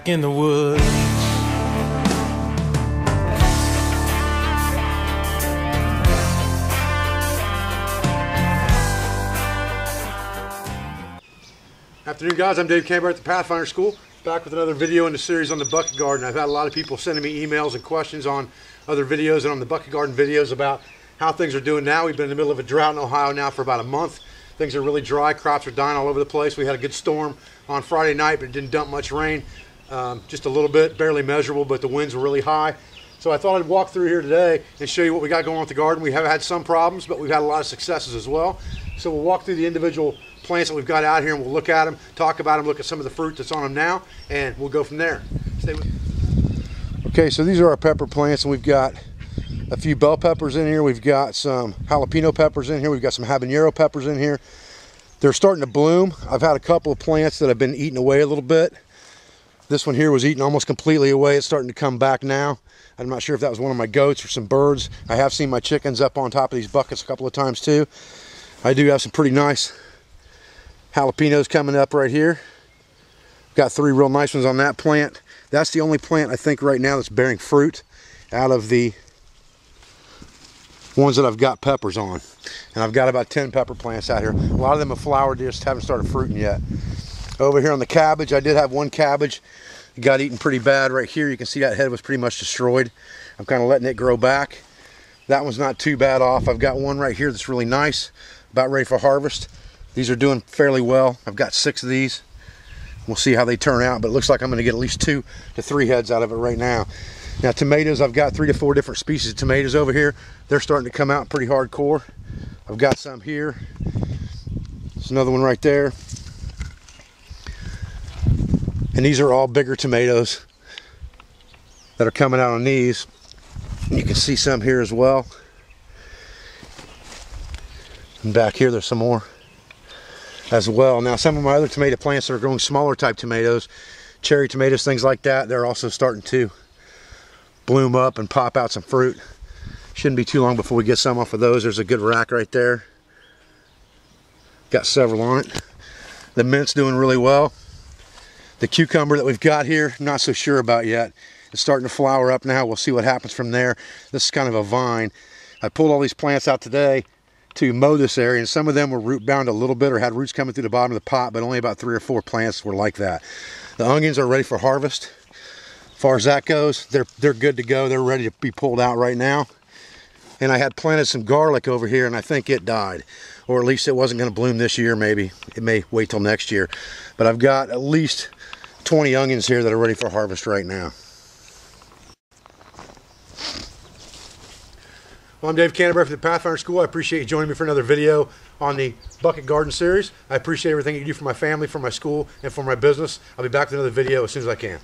back in the woods. Afternoon, guys. I'm Dave Cabbage at the Pathfinder School, back with another video in the series on the bucket garden. I've had a lot of people sending me emails and questions on other videos and on the bucket garden videos about how things are doing now. We've been in the middle of a drought in Ohio now for about a month. Things are really dry. Crops are dying all over the place. We had a good storm on Friday night, but it didn't dump much rain. Just a little bit, barely measurable, but the winds were really high. So I thought I'd walk through here today and show you what we got going on with the garden. We have had some problems, but we've had a lot of successes as well. So we'll walk through the individual plants that we've got out here and we'll look at them, talk about them, look at some of the fruit that's on them now, and we'll go from there. Stay with me. Okay, so these are our pepper plants, and we've got a few bell peppers in here. We've got some jalapeno peppers in here. We've got some habanero peppers in here. They're starting to bloom. I've had a couple of plants that have been eaten away a little bit. This one here was eaten almost completely away. It's starting to come back now. I'm not sure if that was one of my goats or some birds. I have seen my chickens up on top of these buckets a couple of times too. I do have some pretty nice jalapenos coming up right here. Got three real nice ones on that plant. That's the only plant I think right now that's bearing fruit out of the ones that I've got peppers on. And I've got about 10 pepper plants out here. A lot of them have flowered, just haven't started fruiting yet. Over here on the cabbage, I did have one cabbage. It got eaten pretty bad right here. You can see that head was pretty much destroyed. I'm kind of letting it grow back. That one's not too bad off. I've got one right here that's really nice, about ready for harvest. These are doing fairly well. I've got 6 of these. We'll see how they turn out, but it looks like I'm going to get at least 2 to 3 heads out of it right now. Now tomatoes, I've got 3 to 4 different species of tomatoes over here. They're starting to come out pretty hardcore. I've got some here. There's another one right there. And these are all bigger tomatoes that are coming out on these. You can see some here as well. And back here there's some more as well. Now some of my other tomato plants that are growing smaller type tomatoes, cherry tomatoes, things like that, they're also starting to bloom up and pop out some fruit. Shouldn't be too long before we get some off of those. There's a good rack right there. Got several on it. The mint's doing really well. The cucumber that we've got here, not so sure about yet. It's starting to flower up now. We'll see what happens from there. This is kind of a vine. I pulled all these plants out today to mow this area, and some of them were root bound a little bit or had roots coming through the bottom of the pot, but only about 3 or 4 plants were like that. The onions are ready for harvest. As far as that goes, they're good to go. They're ready to be pulled out right now. And I had planted some garlic over here, and I think it died. Or at least it wasn't going to bloom this year, maybe. It may wait till next year. But I've got at least 20 onions here that are ready for harvest right now. Well, I'm Dave Canterbury from the Pathfinder School. I appreciate you joining me for another video on the Bucket Garden series. I appreciate everything you do for my family, for my school, and for my business. I'll be back with another video as soon as I can.